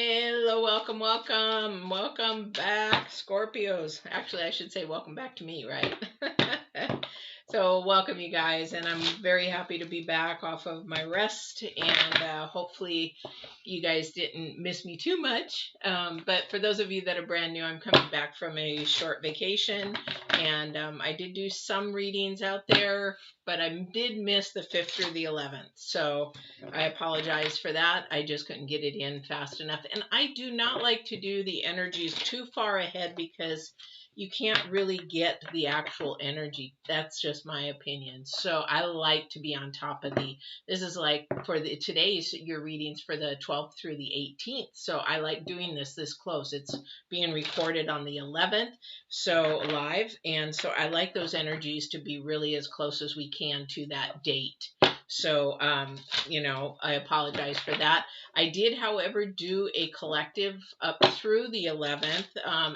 Hello, welcome back, Scorpios. Actually, I should say welcome back to me, right? So, welcome you guys, and I'm very happy to be back off of my rest, and hopefully you guys didn't miss me too much. But for those of you that are brand new, I'm coming back from a short vacation, and I did do some readings out there, but I did miss the 5th through the 11th. So I apologize for that. I just couldn't get it in fast enough. And I do not like to do the energies too far ahead because you can't really get the actual energy. That's just my opinion. So I like to be on top of this is like for today's your readings for the 12th through the 18th. So I like doing this close. It's being recorded on the 11th, so live. And so I like those energies to be really as close as we can to that date. So, I apologize for that. I did, however, do a collective up through the 11th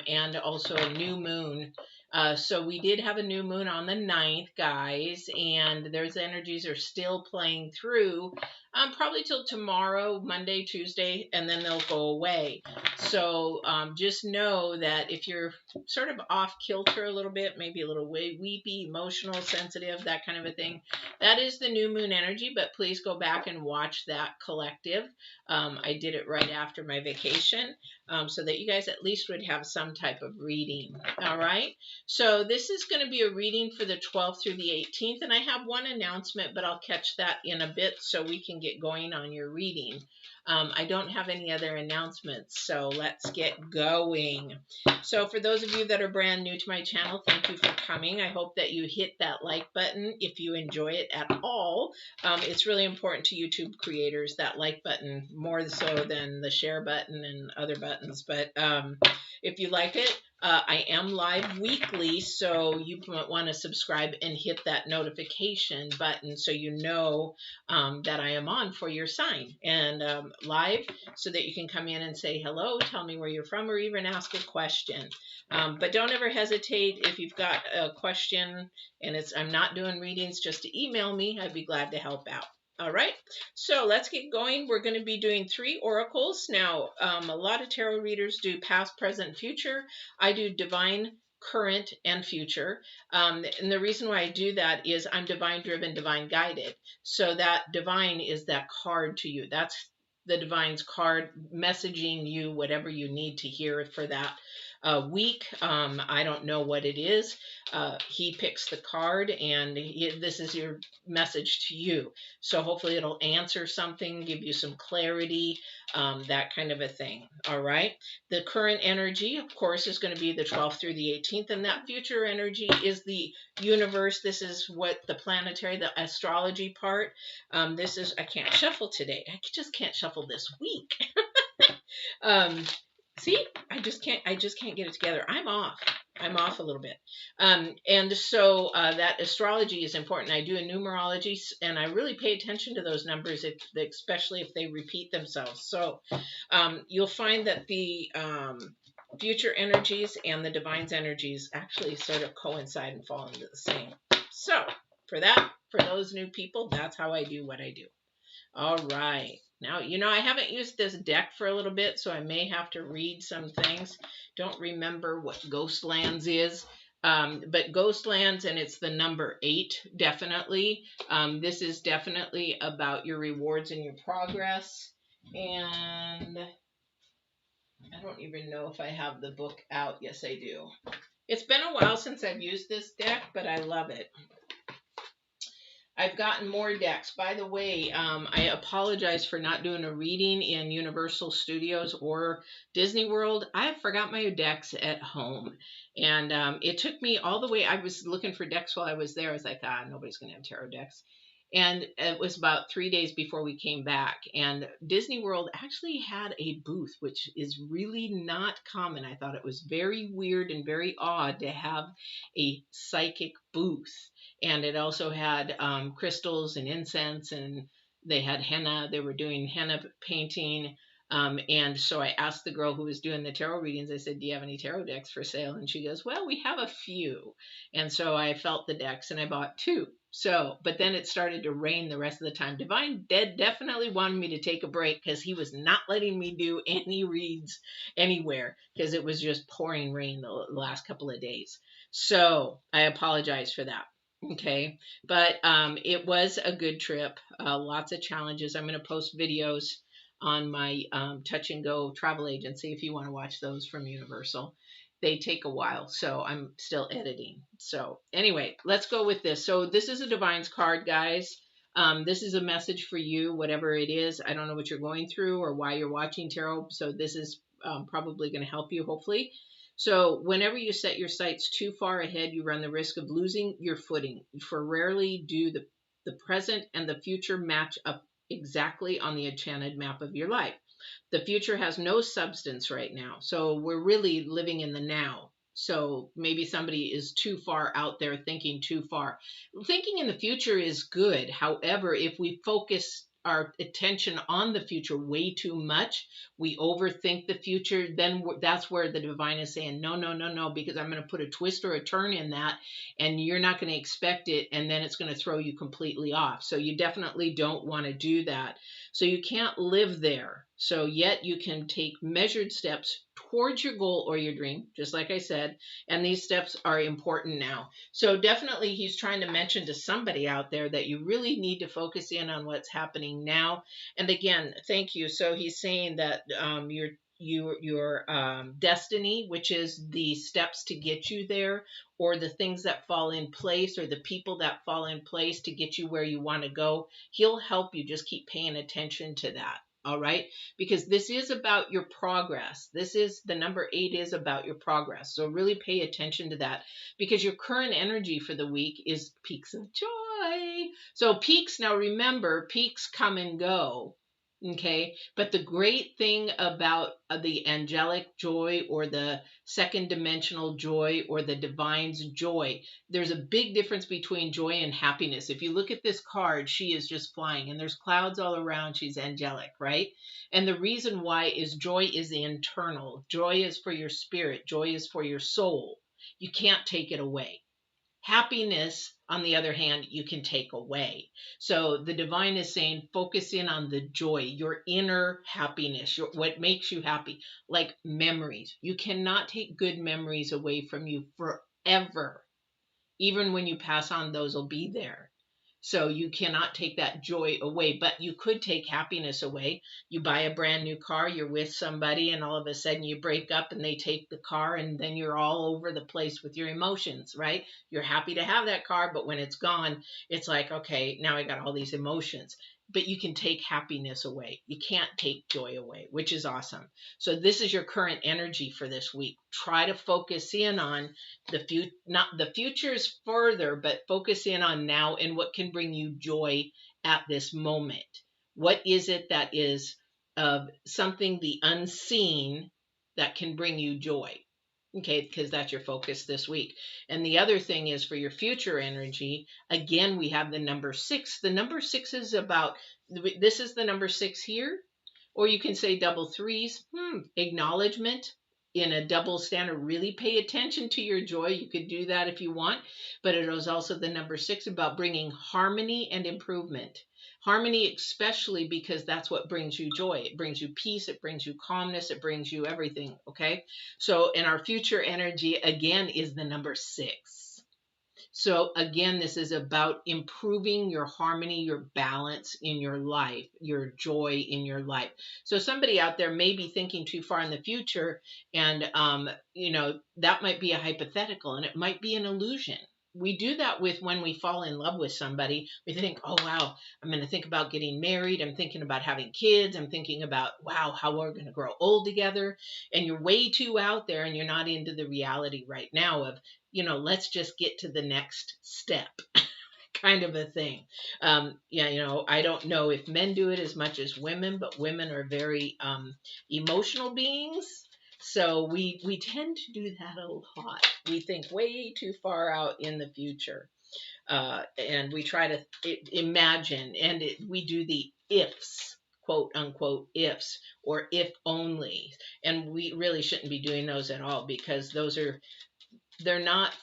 and also a new moon. So we did have a new moon on the 9th, guys, and those energies are still playing through probably till tomorrow, Monday, Tuesday, and then they'll go away. So just know that if you're sort of off kilter a little bit, maybe a little weepy, emotional, sensitive, that kind of a thing, that is the new moon energy, but please go back and watch that collective. I did it right after my vacation so that you guys at least would have some type of reading. All right. So this is going to be a reading for the 12th through the 18th. And I have one announcement, but I'll catch that in a bit so we can get going on your reading. I don't have any other announcements, so let's get going. So for those of you that are brand new to my channel, thank you for coming. I hope that you hit that like button if you enjoy it at all. It's really important to YouTube creators, that like button, more so than the share button and other buttons. But if you like it, I am live weekly, so you might want to subscribe and hit that notification button so you know that I am on for your sign and live, so that you can come in and say hello, tell me where you're from, or even ask a question. But don't ever hesitate if you've got a question and I'm not doing readings, just to email me. I'd be glad to help out. All right, so let's get going. We're going to be doing 3 oracles. Now, a lot of tarot readers do past, present, future. I do divine, current, and future. And the reason why I do that is I'm divine driven, divine guided. So that divine is that card to you. That's the divine's card messaging you whatever you need to hear for that week. I don't know what it is. He picks the card, and this is your message to you. So hopefully it'll answer something, give you some clarity, that kind of a thing. All right. The current energy, of course, is going to be the 12th through the 18th, and that future energy is the universe. This is what the planetary, the astrology part. This is, I can't shuffle today. I just can't shuffle this week. See, I just can't get it together. I'm off a little bit. And so that astrology is important. I do a numerology, and I really pay attention to those numbers, especially if they repeat themselves. So you'll find that the future energies and the divine's energies actually sort of coincide and fall into the same. So for those new people, that's how I do what I do. All right. Now, I haven't used this deck for a little bit, so I may have to read some things. Don't remember what Ghostlands is, but Ghostlands, and it's the number 8, definitely. This is definitely about your rewards and your progress. And I don't even know if I have the book out. Yes, I do. It's been a while since I've used this deck, but I love it. I've gotten more decks. By the way, I apologize for not doing a reading in Universal Studios or Disney World. I forgot my decks at home. And it took me all the way. I was looking for decks while I was there. I was like, nobody's going to have tarot decks. And it was about 3 days before we came back. And Disney World actually had a booth, which is really not common. I thought it was very weird and very odd to have a psychic booth. And it also had crystals and incense, and they had henna. They were doing henna painting. And so I asked the girl who was doing the tarot readings, I said, do you have any tarot decks for sale? And she goes, well, we have a few. And so I felt the decks and I bought 2. So, but then it started to rain the rest of the time. Divine definitely wanted me to take a break because he was not letting me do any reads anywhere because it was just pouring rain the last couple of days. So I apologize for that. Okay, but it was a good trip. Lots of challenges. I'm going to post videos on my Touch and Go travel agency if you want to watch those from Universal. They take a while, so I'm still editing. So anyway, let's go with this. So this is a Divine's card, guys. This is a message for you, whatever it is. I don't know what you're going through or why you're watching tarot, so this is probably going to help you, hopefully. So whenever you set your sights too far ahead, you run the risk of losing your footing. For rarely do the present and the future match up exactly on the enchanted map of your life. The future has no substance right now. So we're really living in the now. So maybe somebody is too far out there thinking too far. Thinking in the future is good. However, if we focus our attention on the future way too much, we overthink the future, then that's where the divine is saying, no, no, no, no, because I'm going to put a twist or a turn in that, and you're not going to expect it, and then it's going to throw you completely off. So you definitely don't want to do that. So you can't live there. So yet you can take measured steps towards your goal or your dream, just like I said, and these steps are important now. So definitely he's trying to mention to somebody out there that you really need to focus in on what's happening now. And again, thank you. So he's saying that your destiny, which is the steps to get you there, or the things that fall in place, or the people that fall in place to get you where you want to go, he'll help you. Just keep paying attention to that. All right, because this is about your progress. This is the number 8 is about your progress. So really pay attention to that, because your current energy for the week is peaks of joy. So peaks, now remember, peaks come and go. Okay, but the great thing about the angelic joy, or the second dimensional joy, or the divine's joy, there's a big difference between joy and happiness. If you look at this card, she is just flying and there's clouds all around. She's angelic, right? And the reason why is joy is internal. Joy is for your spirit. Joy is for your soul. You can't take it away. Happiness, on the other hand, you can take away. So the divine is saying, focus in on the joy, your inner happiness, what makes you happy, like memories. You cannot take good memories away from you forever. Even when you pass on, those will be there. So you cannot take that joy away, but you could take happiness away. You buy a brand new car, you're with somebody, and all of a sudden you break up and they take the car, and then you're all over the place with your emotions, right? You're happy to have that car, but when it's gone, it's like, okay, now I got all these emotions. But you can take happiness away. You can't take joy away, which is awesome. So this is your current energy for this week. Try to focus in on the future, not the future is further, but focus in on now and what can bring you joy at this moment. What is it that is something, the unseen, that can bring you joy? Okay, because that's your focus this week. And the other thing is for your future energy, again, we have the number 6. The number 6 is about, this is the number 6 here, or you can say double threes, acknowledgement in a double standard. Really pay attention to your joy. You could do that if you want, but it was also the number 6 about bringing harmony and improvement. Harmony, especially because that's what brings you joy. It brings you peace. It brings you calmness. It brings you everything. Okay. So in our future energy, again, is the number 6. So again, this is about improving your harmony, your balance in your life, your joy in your life. So somebody out there may be thinking too far in the future, and that might be a hypothetical, and it might be an illusion. We do that with when we fall in love with somebody. We think, oh, wow, I'm going to think about getting married. I'm thinking about having kids. I'm thinking about, wow, how we're going to grow old together. And you're way too out there, and you're not into the reality right now of, let's just get to the next step kind of a thing. I don't know if men do it as much as women, but women are very emotional beings. So we tend to do that a lot. We think way too far out in the future. And we try to imagine, and we do the ifs, quote unquote ifs, or if only. And we really shouldn't be doing those at all, because they're not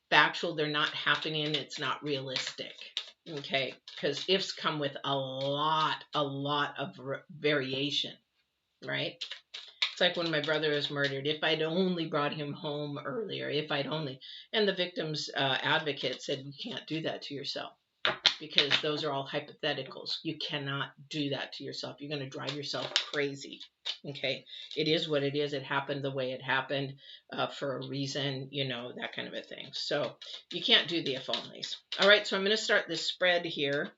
factual, they're not happening, it's not realistic. Okay, because ifs come with a lot of variation, right? It's like when my brother was murdered. If I'd only brought him home earlier, if I'd only, and the victim's advocate said, you can't do that to yourself because those are all hypotheticals. You cannot do that to yourself. You're going to drive yourself crazy. Okay, it is what it is. It happened the way it happened for a reason, you know, that kind of a thing. So you can't do the if onlys. All right, so I'm going to start this spread here.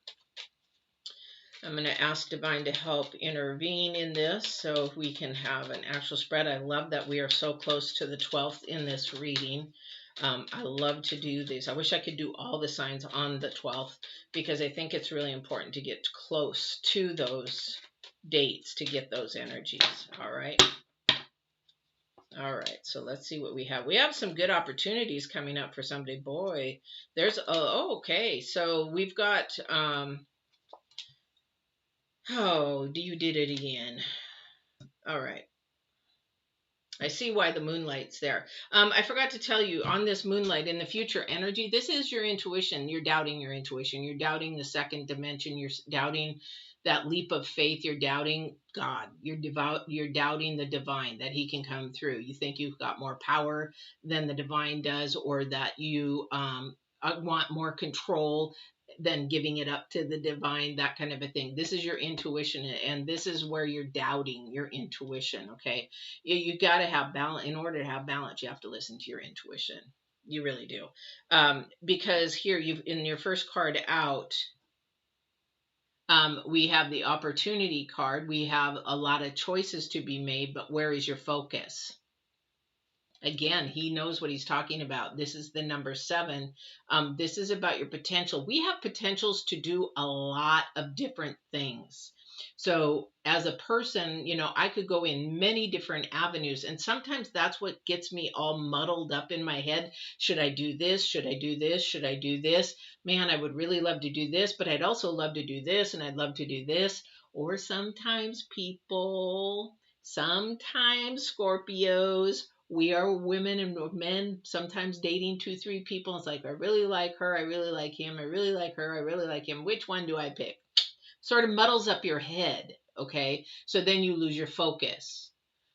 I'm going to ask Divine to help intervene in this so we can have an actual spread. I love that we are so close to the 12th in this reading. I love to do these. I wish I could do all the signs on the 12th because I think it's really important to get close to those dates to get those energies. All right. All right. So let's see what we have. We have some good opportunities coming up for somebody. Boy, there's, oh, okay. So we've got, oh, you did it again. All right. I see why the moonlight's there. I forgot to tell you on this moonlight in the future energy, this is your intuition. You're doubting your intuition. You're doubting the second dimension. You're doubting that leap of faith. You're doubting God. You're doubting the divine, that he can come through. You think you've got more power than the divine does, or that you want more control than giving it up to the divine, that kind of a thing. This is your intuition, and this is where you're doubting your intuition. Okay, you got to have balance. In order to have balance, you have to listen to your intuition. You really do. Because here you've, in your first card out, we have the opportunity card. We have a lot of choices to be made, but where is your focus? Again, he knows what he's talking about. This is the number 7. This is about your potential. We have potentials to do a lot of different things. So as a person, you know, I could go in many different avenues. And sometimes that's what gets me all muddled up in my head. Should I do this? Should I do this? Should I do this? Man, I would really love to do this, but I'd also love to do this, and I'd love to do this. Or sometimes Scorpios, we are women and men sometimes dating 2-3 people. It's like, I really like her, I really like him, I really like her, I really like him. Which one do I pick? Sort of muddles up your head. Okay, so then you lose your focus.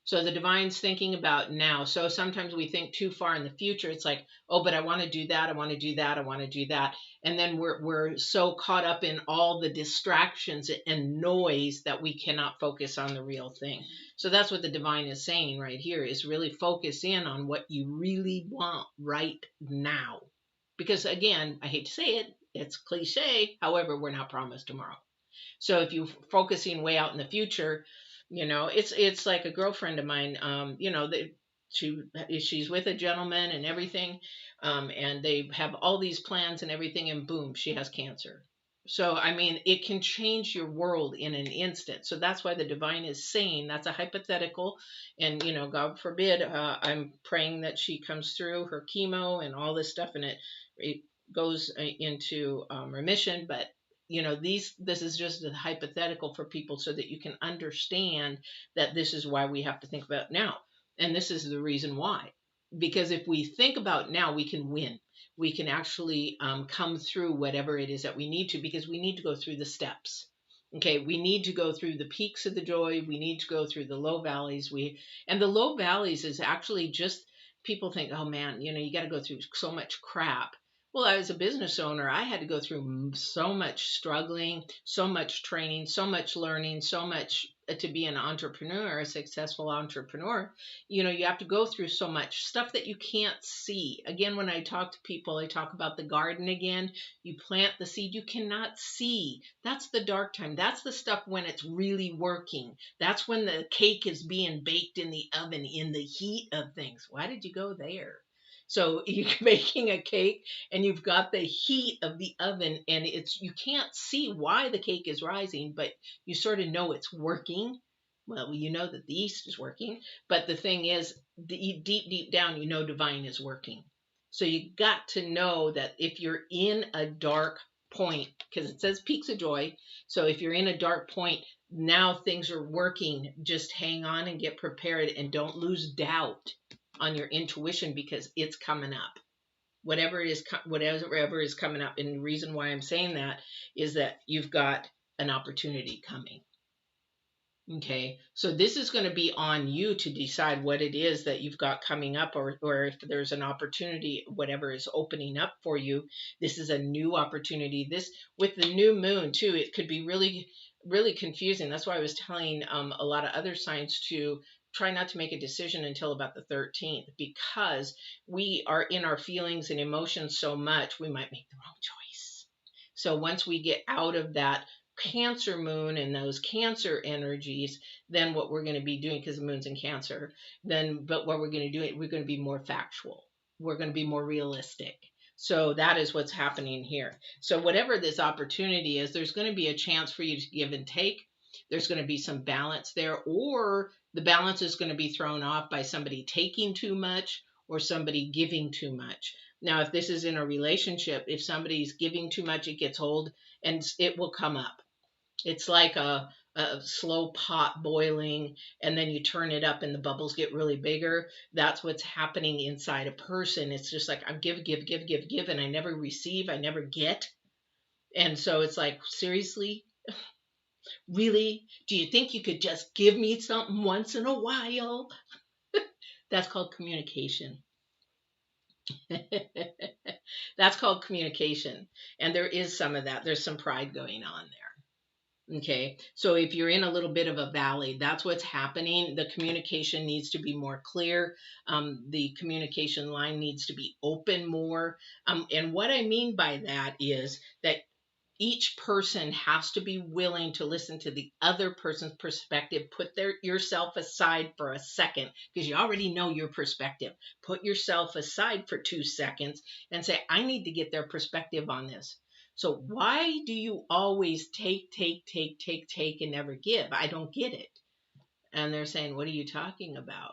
So the divine's thinking about now. So sometimes we think too far in the future. It's like, oh, but I want to do that, I want to do that, I want to do that. And then we're so caught up in all the distractions and noise that we cannot focus on the real thing. So that's what the divine is saying right here, is really focus in on what you really want right now. Because again, I hate to say it, it's cliche. However, we're not promised tomorrow. So if you're focusing way out in the future, you know, it's like a girlfriend of mine, you know, she's with a gentleman and everything, and they have all these plans and everything, and boom, she has cancer. So, I mean, it can change your world in an instant. So that's why the divine is saying that's a hypothetical. And, you know, God forbid, I'm praying that she comes through her chemo and all this stuff, and it goes into remission. But, you know, this is just a hypothetical for people so that you can understand that this is why we have to think about now. And this is the reason why. Because if we think about now, we can win. We can actually come through whatever it is that we need to, because we need to go through the steps. Okay, we need to go through the peaks of the joy. We need to go through the low valleys. And the low valleys is actually just, people think, oh man, you know, you got to go through so much crap. Well, as a business owner, I had to go through so much struggling, so much training, so much learning, so much to be an entrepreneur, a successful entrepreneur. You know, you have to go through so much stuff that you can't see. Again, when I talk to people, I talk about the garden again. You plant the seed, you cannot see. That's the dark time. That's the stuff when it's really working. That's when the cake is being baked in the oven in the heat of things. Why did you go there? So you're making a cake and you've got the heat of the oven, and you can't see why the cake is rising, but you sort of know it's working. Well, you know that the yeast is working, but the thing is, deep down, you know divine is working. So you got to know that if you're in a dark point, because it says peaks of joy. So if you're in a dark point, now things are working. Just hang on and get prepared, and don't lose doubt on your intuition, because it's coming up. whatever is coming up. And the reason why I'm saying that is that you've got an opportunity coming. Okay, so this is going to be on you to decide what it is that you've got coming up, or if there's an opportunity, whatever is opening up for you. This is a new opportunity. This, with the new moon too, it could be really, really confusing. That's why I was telling a lot of other signs to try not to make a decision until about the 13th, because we are in our feelings and emotions so much, we might make the wrong choice. So once we get out of that Cancer moon and those Cancer energies, then what we're going to be doing, because the moon's in Cancer, but what we're going to do, we're going to be more factual. We're going to be more realistic. So that is what's happening here. So whatever this opportunity is, there's going to be a chance for you to give and take. There's going to be some balance there, or the balance is going to be thrown off by somebody taking too much or somebody giving too much. Now, if this is in a relationship, if somebody's giving too much, it gets old and it will come up. It's like a slow pot boiling, and then you turn it up and the bubbles get really bigger. That's what's happening inside a person. It's just like, I give, and I never receive, I never get. And so it's like, seriously? Really? Do you think you could just give me something once in a while? That's called communication. That's called communication. And there is some of that. There's some pride going on there. Okay, so if you're in a little bit of a valley, that's what's happening. The communication needs to be more clear. The communication line needs to be open more. And what I mean by that is that each person has to be willing to listen to the other person's perspective. Put yourself aside for a second, because you already know your perspective. Put yourself aside for 2 seconds and say, I need to get their perspective on this. So why do you always take, and never give? I don't get it. And they're saying, what are you talking about?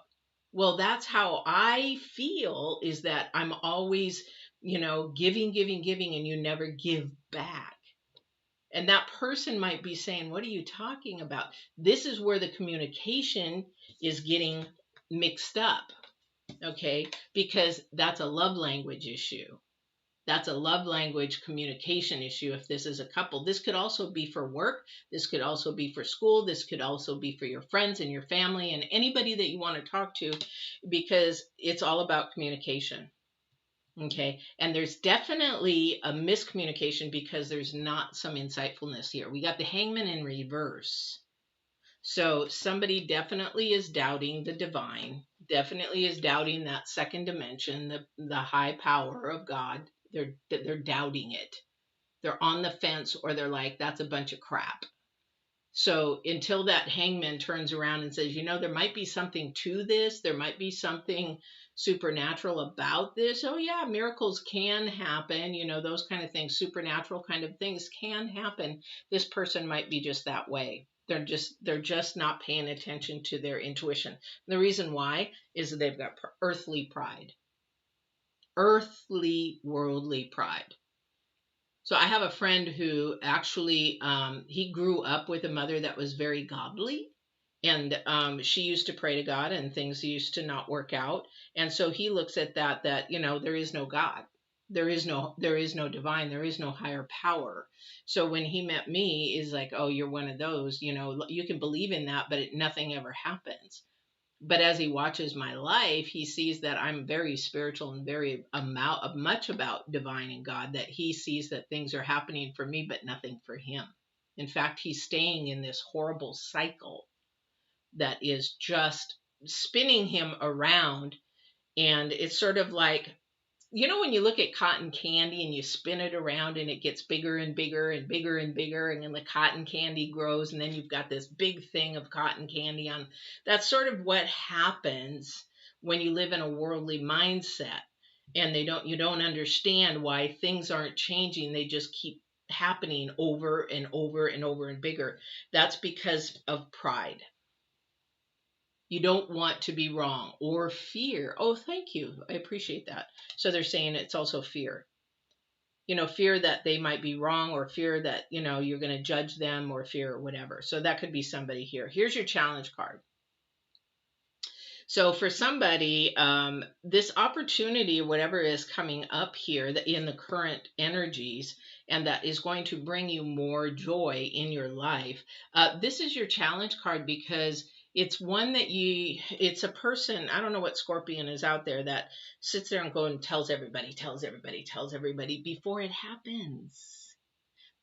Well, that's how I feel, is that I'm always, giving, and you never give back. And that person might be saying, what are you talking about? This is where the communication is getting mixed up. Okay, because that's a love language issue. That's a love language communication issue. If this is a couple, this could also be for work. This could also be for school. This could also be for your friends and your family and anybody that you want to talk to, because it's all about communication. Okay. And there's definitely a miscommunication because there's not some insightfulness here. We got the Hangman in reverse. So somebody definitely is doubting the divine, definitely is doubting that second dimension, the high power of God. They're doubting it. They're on the fence, or they're like, that's a bunch of crap. So until that Hangman turns around and says, there might be something to this, there might be something supernatural about this. Oh yeah, miracles can happen, those kind of things, supernatural kind of things can happen. This person might be just that way. They're just not paying attention to their intuition. The reason why is that they've got earthly pride. Earthly, worldly pride. So I have a friend who actually, he grew up with a mother that was very godly, and she used to pray to God, and things used to not work out. And so he looks at that there is no God. There is no divine. There is no higher power. So when he met me, is like, oh, you're one of those, you can believe in that, but nothing ever happens. But as he watches my life, he sees that I'm very spiritual and very much about divine and God, that he sees that things are happening for me, but nothing for him. In fact, he's staying in this horrible cycle that is just spinning him around. And it's sort of like, when you look at cotton candy and you spin it around and it gets bigger and bigger and bigger and bigger, and then the cotton candy grows, and then you've got this big thing of cotton candy on. That's sort of what happens when you live in a worldly mindset, and you don't understand why things aren't changing. They just keep happening over and over and over and bigger. That's because of pride. You don't want to be wrong, or fear. Oh, thank you. I appreciate that. So they're saying it's also fear. Fear that they might be wrong, or fear that, you're going to judge them, or fear or whatever. So that could be somebody here. Here's your challenge card. So for somebody, this opportunity or whatever is coming up here that in the current energies, and that is going to bring you more joy in your life. This is your challenge card because it's one that it's a person, I don't know what Scorpion is out there that sits there and go and tells everybody, tells everybody before it happens.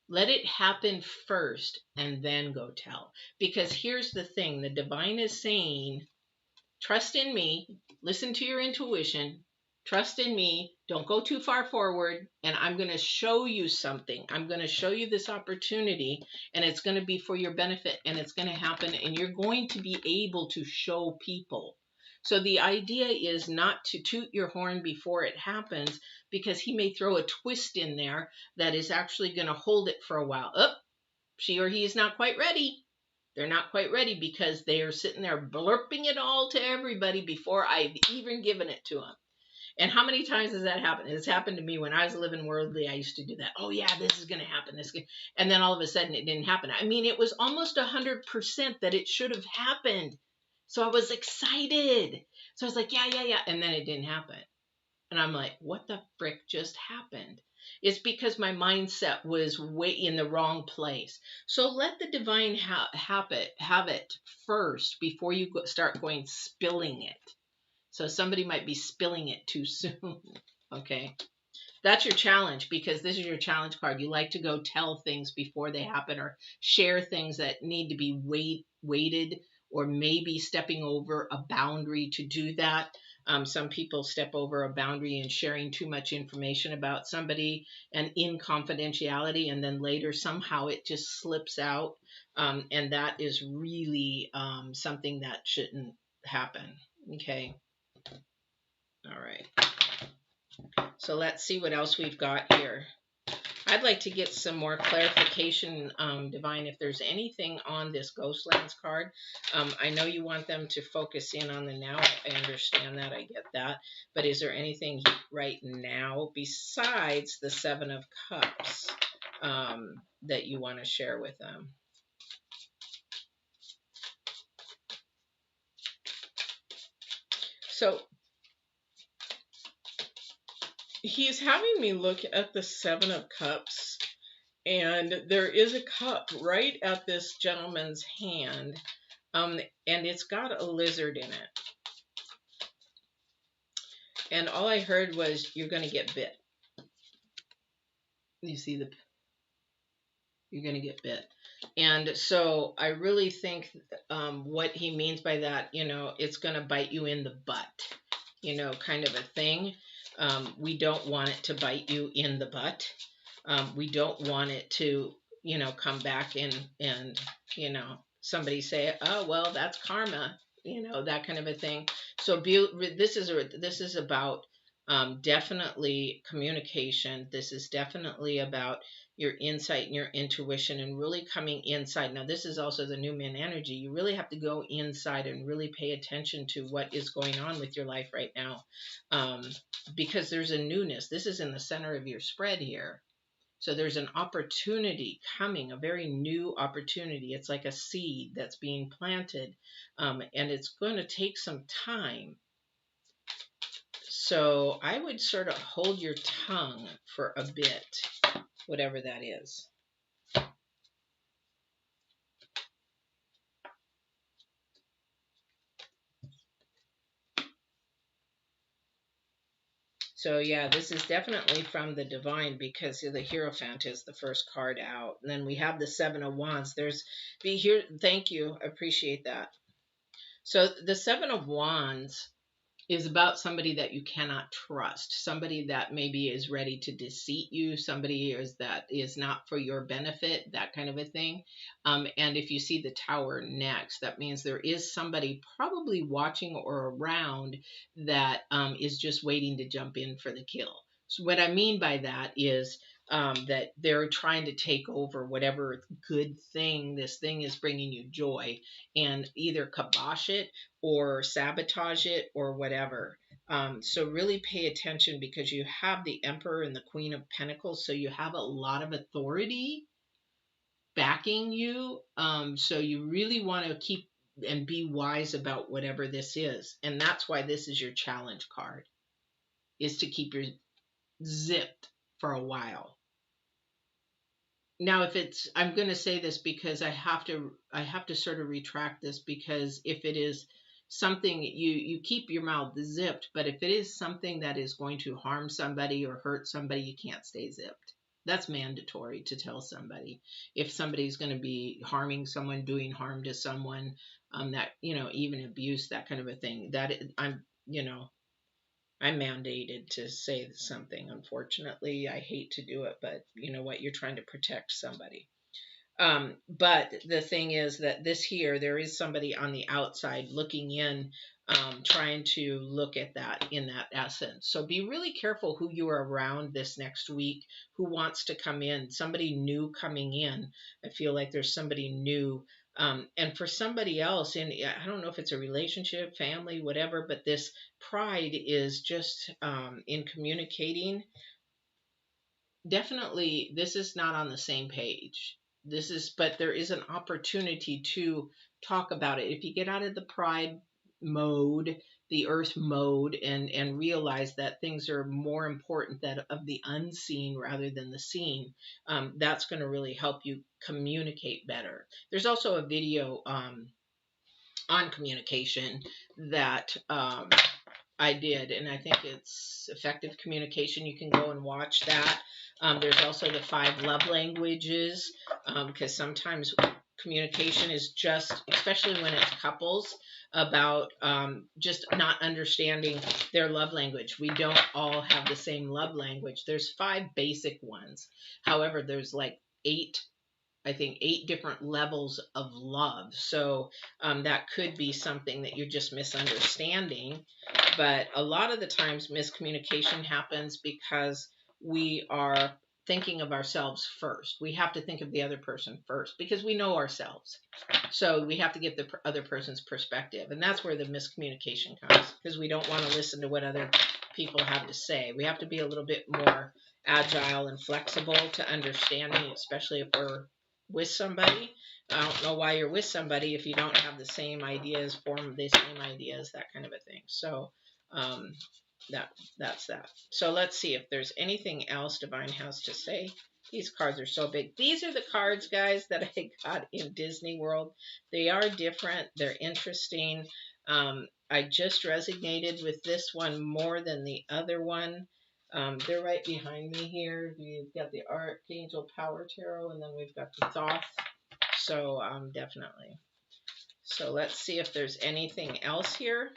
Let it happen first and then go tell. Because here's the thing, the divine is saying, trust in me, listen to your intuition, trust in me, don't go too far forward, and I'm going to show you something. I'm going to show you this opportunity, and it's going to be for your benefit, and it's going to happen, and you're going to be able to show people. So the idea is not to toot your horn before it happens, because he may throw a twist in there that is actually going to hold it for a while. Oh, she or he is not quite ready. They're not quite ready because they are sitting there blurping it all to everybody before I've even given it to them. And how many times has that happened? It's happened to me when I was living worldly. I used to do that. Oh yeah, this is going to happen. And then all of a sudden it didn't happen. I mean, it was almost 100% that it should have happened. So I was excited. So I was like, yeah. And then it didn't happen. And I'm like, what the frick just happened? It's because my mindset was way in the wrong place. So let the divine have it first before you start going spilling it. So somebody might be spilling it too soon. Okay. That's your challenge, because this is your challenge card. You like to go tell things before they happen, or share things that need to be weighted, or maybe stepping over a boundary to do that. Some people step over a boundary and sharing too much information about somebody and in confidentiality, and then later somehow it just slips out. And that is really something that shouldn't happen. Okay. All right. So let's see what else we've got here. I'd like to get some more clarification, Divine, if there's anything on this Ghostlands card. I know you want them to focus in on the now. I understand that. I get that. But is there anything right now besides the Seven of Cups that you want to share with them? So he's having me look at the Seven of Cups, and there is a cup right at this gentleman's hand, and it's got a lizard in it. And all I heard was, you're going to get bit. You see you're going to get bit. And so I really think what he means by that, it's going to bite you in the butt, kind of a thing. We don't want it to bite you in the butt. We don't want it to, come back and somebody say, oh, well, that's karma, that kind of a thing. So this is about definitely communication. This is definitely about your insight and your intuition and really coming inside. Now, this is also the new moon energy. You really have to go inside and really pay attention to what is going on with your life right now, because there's a newness. This is in the center of your spread here. So there's an opportunity coming, a very new opportunity. It's like a seed that's being planted, and it's going to take some time. So I would sort of hold your tongue for a bit, whatever that is. So yeah, this is definitely from the divine, because the Hierophant is the first card out. And then we have the Seven of Wands. Thank you. I appreciate that. So the Seven of Wands is about somebody that you cannot trust, somebody that maybe is ready to deceive you, somebody that is not for your benefit, that kind of a thing. And if you see the Tower next, that means there is somebody probably watching or around that is just waiting to jump in for the kill. So what I mean by that is that they're trying to take over whatever good thing this thing is bringing you joy, and either kibosh it or sabotage it or whatever. So really pay attention, because you have the Emperor and the Queen of Pentacles, so you have a lot of authority backing you. So you really want to keep and be wise about whatever this is. And that's why this is your challenge card, is to keep your zipped for a while. Now, if it's, I'm going to say this because I have to sort of retract this, because if it is something, you keep your mouth zipped, but if it is something that is going to harm somebody or hurt somebody, you can't stay zipped. That's mandatory to tell somebody. If somebody's going to be harming someone, doing harm to someone, that, even abuse, that kind of a thing, that I'm mandated to say something. Unfortunately, I hate to do it, but you know what? You're trying to protect somebody. But the thing is that this here, there is somebody on the outside looking in, trying to look at that in that essence. So be really careful who you are around this next week, who wants to come in, somebody new coming in. I feel like there's somebody new. And for somebody else, and I don't know if it's a relationship, family, whatever, but this pride is just in communicating. Definitely, this is not on the same page. But there is an opportunity to talk about it. If you get out of the pride mode, the earth mode, and realize that things are more important, that of the unseen rather than the seen, that's going to really help you communicate better. There's also a video on communication that I did, and I think it's effective communication. You can go and watch that. There's also the 5 love languages, because sometimes communication is just, especially when it's couples, about just not understanding their love language. We don't all have the same love language. There's 5 basic ones. However, there's like 8 different levels of love. So that could be something that you're just misunderstanding. But a lot of the times miscommunication happens because we are thinking of ourselves first. We have to think of the other person first because we know ourselves. So we have to get the other person's perspective. And that's where the miscommunication comes, because we don't want to listen to what other people have to say. We have to be a little bit more agile and flexible to understanding, especially if we're with somebody. I don't know why you're with somebody if you don't have the same ideas, form the same ideas, that kind of a thing. So that's that. So let's see if there's anything else Divine has to say. These cards are so big. These are the cards, guys, that I got in Disney World. They are different. They're interesting. I just resonated with this one more than the other one. They're right behind me here. We've got the Archangel Power Tarot, and then we've got the Thoth. So definitely. So let's see if there's anything else here.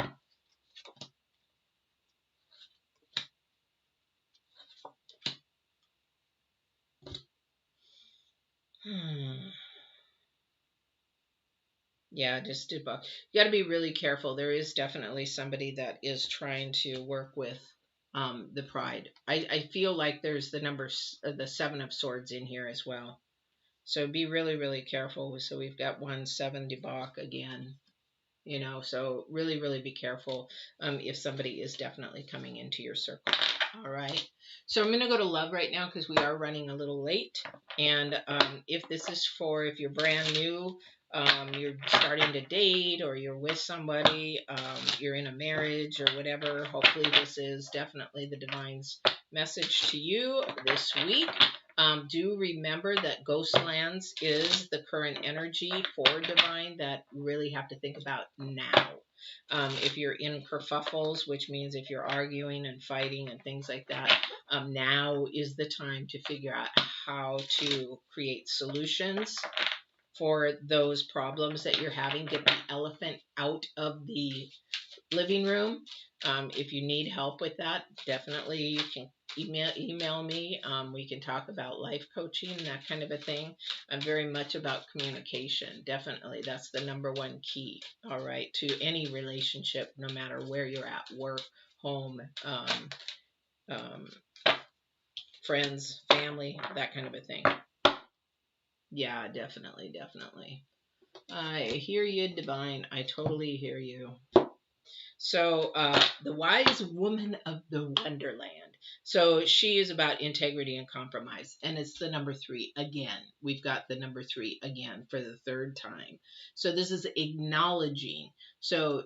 Yeah, just debug. You got to be really careful. There is definitely somebody that is trying to work with the pride. I feel like there's the 7 of Swords in here as well. So be really, really careful. So we've got 1-7 debauch again. So really, really be careful if somebody is definitely coming into your circle. All right. So I'm going to go to love right now because we are running a little late. And if this is if you're brand new, you're starting to date, or you're with somebody, you're in a marriage or whatever, hopefully this is definitely the Divine's message to you this week. Do remember that Ghostlands is the current energy for Divine that you really have to think about now. If you're in kerfuffles, which means if you're arguing and fighting and things like that, now is the time to figure out how to create solutions for those problems that you're having. Get the elephant out of the living room. If you need help with that, definitely you can email me. We can talk about life coaching, that kind of a thing. I'm very much about communication. Definitely. That's the #1 key, all right, to any relationship, no matter where you're at, work, home, friends, family, that kind of a thing. Yeah, definitely, definitely. I hear you, Divine. I totally hear you. So the wise woman of the Wonderland. So she is about integrity and compromise. And it's the number 3 again. We've got the number 3 again for the third time. So this is acknowledging. So,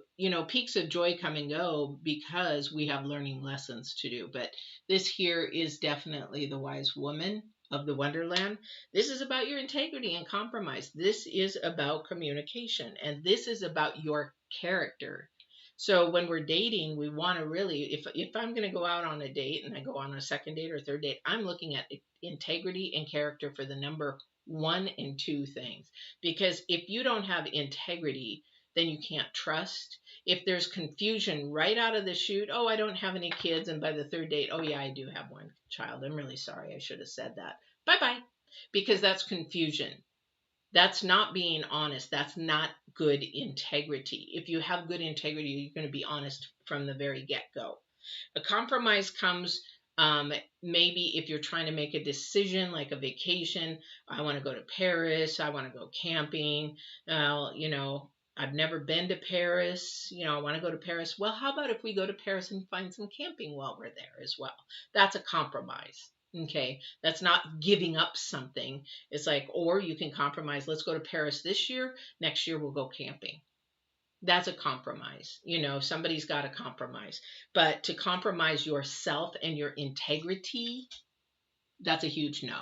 peaks of joy come and go because we have learning lessons to do. But this here is definitely the wise woman of the Wonderland. This is about your integrity and compromise. This is about communication. And this is about your character. So when we're dating, we want to really, if I'm going to go out on a date and I go on a second date or third date, I'm looking at integrity and character for the number 1 and 2 things. Because if you don't have integrity, then you can't trust. If there's confusion right out of the chute, oh, I don't have any kids, and by the third date, oh yeah, I do have one child. I'm really sorry. I should have said that. Bye-bye. Because that's confusion. That's not being honest. That's not good integrity. If you have good integrity, you're going to be honest from the very get-go. A compromise comes maybe if you're trying to make a decision like a vacation. I want to go to Paris. I want to go camping. I've never been to Paris. I want to go to Paris. Well, how about if we go to Paris and find some camping while we're there as well? That's a compromise. Okay, that's not giving up something. It's like, or you can compromise. Let's go to Paris this year. Next year we'll go camping. That's a compromise. Somebody's got to compromise. But to compromise yourself and your integrity, that's a huge no.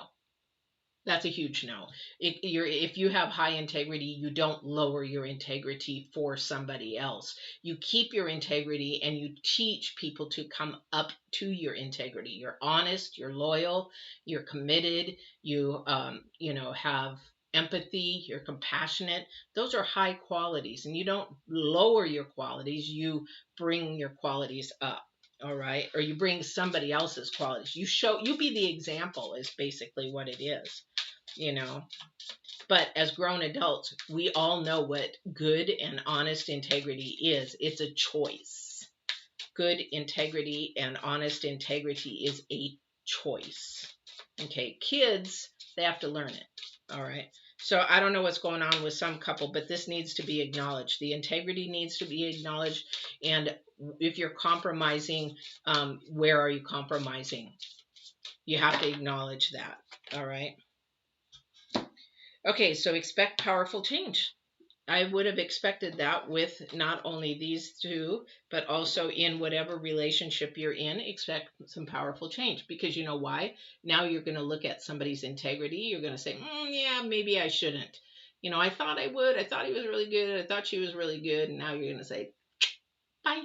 That's a huge no. If you have high integrity, you don't lower your integrity for somebody else. You keep your integrity and you teach people to come up to your integrity. You're honest, you're loyal, you're committed, you have empathy, you're compassionate. Those are high qualities, and you don't lower your qualities, you bring your qualities up. All right, or you bring somebody else's qualities. You be the example is basically what it is. But as grown adults, we all know what good and honest integrity is. It's a choice. Good integrity and honest integrity is a choice. Okay, kids, they have to learn it. All right. So I don't know what's going on with some couple, but this needs to be acknowledged. The integrity needs to be acknowledged. And if you're compromising, where are you compromising? You have to acknowledge that. All right. Okay, so expect powerful change. I would have expected that with not only these two, but also in whatever relationship you're in, expect some powerful change. Because you know why? Now you're going to look at somebody's integrity. You're going to say, yeah, maybe I shouldn't. I thought I would. I thought he was really good. I thought she was really good. And now you're going to say, bye,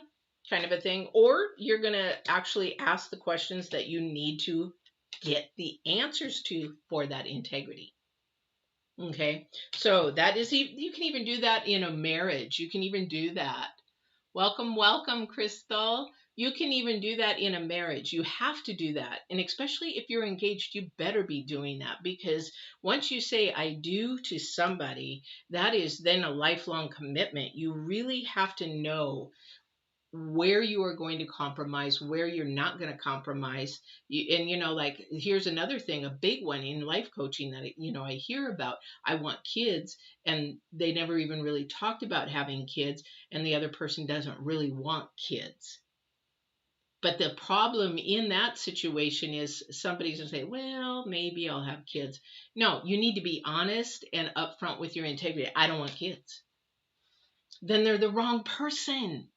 kind of a thing. Or you're going to actually ask the questions that you need to get the answers to for that integrity. Okay, so that is, you can even do that in a marriage. You can even do that. Welcome, welcome, Crystal. You can even do that in a marriage. You have to do that. And especially if you're engaged, you better be doing that, because once you say I do to somebody, that is then a lifelong commitment. You really have to know where you are going to compromise, where you're not going to compromise. Like, here's another thing, a big one in life coaching that, I hear about. I want kids, and they never even really talked about having kids, and the other person doesn't really want kids. But the problem in that situation is somebody's going to say, well, maybe I'll have kids. No, you need to be honest and upfront with your integrity. I don't want kids. Then they're the wrong person.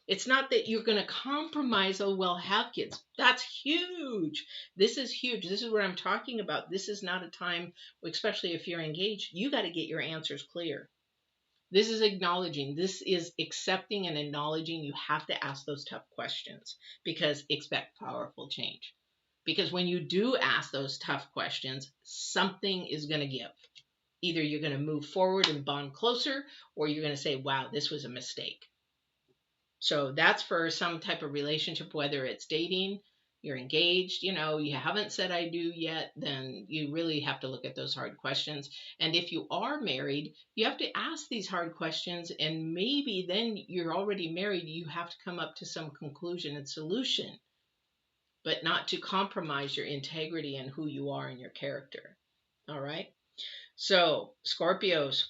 It's not that you're going to compromise, oh, well, have kids. That's huge. This is huge. This is what I'm talking about. This is not a time, especially if you're engaged, you got to get your answers clear. This is acknowledging. This is accepting and acknowledging. You have to ask those tough questions, because expect powerful change. Because when you do ask those tough questions, something is going to give. Either you're going to move forward and bond closer, or you're going to say, wow, this was a mistake. So that's for some type of relationship, whether it's dating, you're engaged, you haven't said I do yet, then you really have to look at those hard questions. And if you are married, you have to ask these hard questions, and maybe then you're already married, you have to come up to some conclusion and solution, but not to compromise your integrity and who you are and your character. All right. So Scorpios,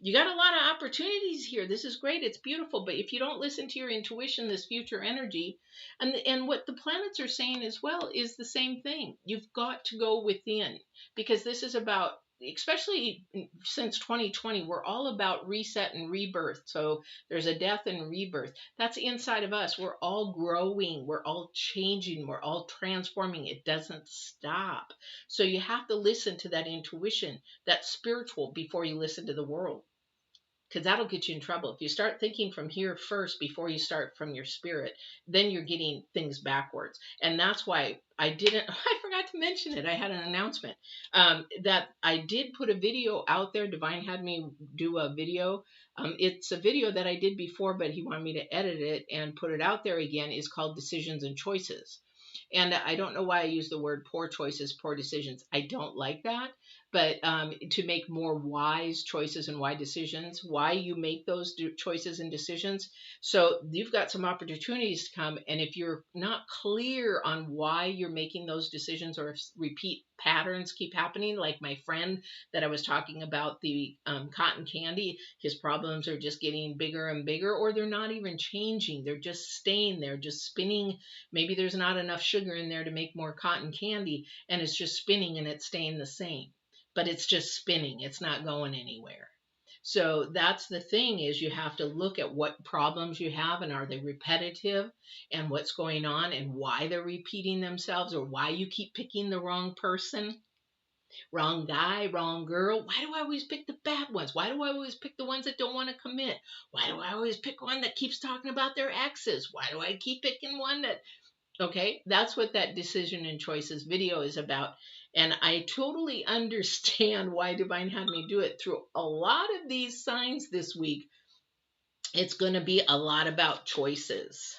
You got a lot of opportunities here. This is great. It's beautiful. But if you don't listen to your intuition, this future energy, and what the planets are saying as well is the same thing. You've got to go within, because this is about, especially since 2020, we're all about reset and rebirth. So there's a death and rebirth. That's inside of us. We're all growing. We're all changing. We're all transforming. It doesn't stop. So you have to listen to that intuition, that spiritual, before you listen to the world, because that'll get you in trouble. If you start thinking from here first before you start from your spirit, then you're getting things backwards. And that's why I didn't, I forgot to mention it. I had an announcement that I did put a video out there. Divine had me do a video. It's a video that I did before, but he wanted me to edit it and put it out there again. It's called Decisions and Choices. And I don't know why I use the word poor choices, poor decisions. I don't like that. But to make more wise choices and wise decisions, why you make those choices and decisions. So you've got some opportunities to come. And if you're not clear on why you're making those decisions, or if repeat patterns keep happening, like my friend that I was talking about, the cotton candy, his problems are just getting bigger and bigger, or they're not even changing. They're just staying there, just spinning. Maybe there's not enough sugar in there to make more cotton candy, and it's just spinning and it's staying the same. But it's just spinning. It's not going anywhere. So that's the thing, is you have to look at what problems you have, and are they repetitive, and what's going on, and why they're repeating themselves, or why you keep picking the wrong person, wrong guy, wrong girl. Why do I always pick the bad ones? Why do I always pick the ones that don't want to commit? Why do I always pick one that keeps talking about their exes? Why do I keep picking one that, okay, that's what that decision and choices video is about. And I totally understand why Divine had me do it. Through a lot of these signs this week, it's going to be a lot about choices.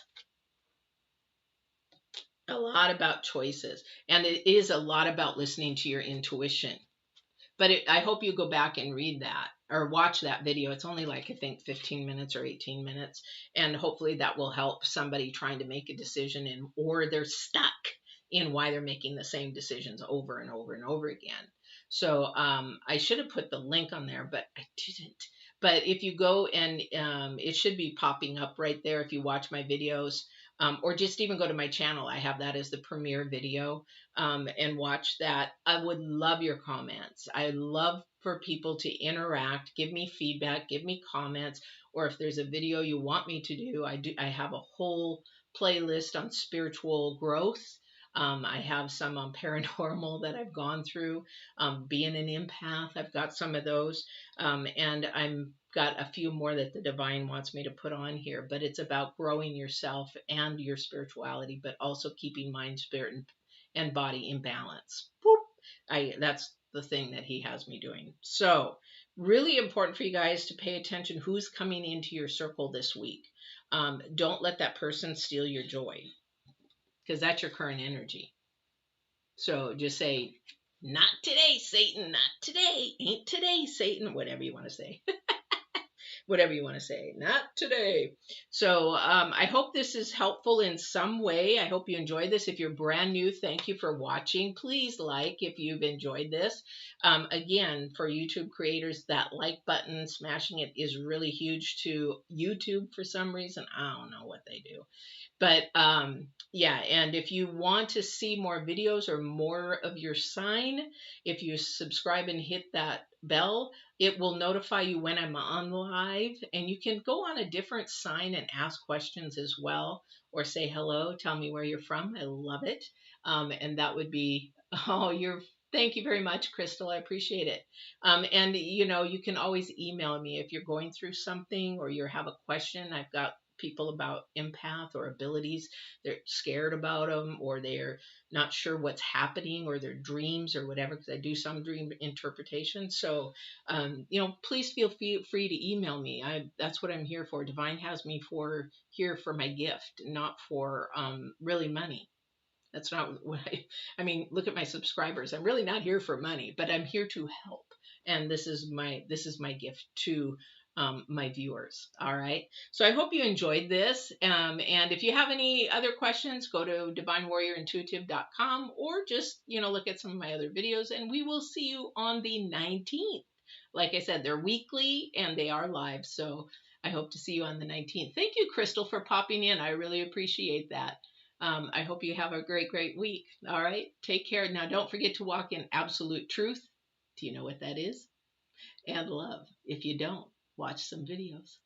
A lot about choices. And it is a lot about listening to your intuition. But I hope you go back and read that or watch that video. It's only like, I think, 15 minutes or 18 minutes. And hopefully that will help somebody trying to make a decision, or they're stuck in why they're making the same decisions over and over and over again. So I should have put the link on there, but I didn't. But if you go and it should be popping up right there if you watch my videos. Or just even go to my channel. I have that as the premiere video, and watch that. I would love your comments. I love for people to interact, give me feedback, give me comments, or if there's a video you want me to do. I have a whole playlist on spiritual growth. I have some on paranormal that I've gone through. Being an empath, I've got some of those, and I'm got a few more that the divine wants me to put on here. But it's about growing yourself and your spirituality, but also keeping mind, spirit, and body in balance. Boop. That's the thing that he has me doing. So really important for you guys to pay attention who's coming into your circle this week. Don't let that person steal your joy, because that's your current energy. So just say, not today, Satan, not today, ain't today, Satan, whatever you want to say. Whatever you want to say, not today. So I hope this is helpful in some way. I hope you enjoyed this. If you're brand new, thank you for watching. Please like if you've enjoyed this. Again, for YouTube creators, that like button, smashing it is really huge to YouTube for some reason. I don't know what they do. But yeah, and if you want to see more videos or more of your sign, if you subscribe and hit that bell, it will notify you when I'm on live. And you can go on a different sign and ask questions as well, or say hello, tell me where you're from. I love it. And that would be, thank you very much, Crystal. I appreciate it. And you can always email me if you're going through something or you have a question. I've got people about empath or abilities. They're scared about them, or they're not sure what's happening, or their dreams or whatever, because I do some dream interpretation. So please feel free to email me. That's what I'm here for. Divine has me here for my gift, not for really money. That's not what I mean. Look at my subscribers. I'm really not here for money, but I'm here to help. And this is my gift to my viewers. All right. So I hope you enjoyed this. And if you have any other questions, go to divinewarriorintuitive.com, or just, look at some of my other videos, and we will see you on the 19th. like I said, they're weekly and they are live. So I hope to see you on the 19th. Thank you, Crystal, for popping in. I really appreciate that. I hope you have a great, great week. All right. Take care. Now, don't forget to walk in absolute truth. Do you know what that is? And love. If you don't, watch some videos.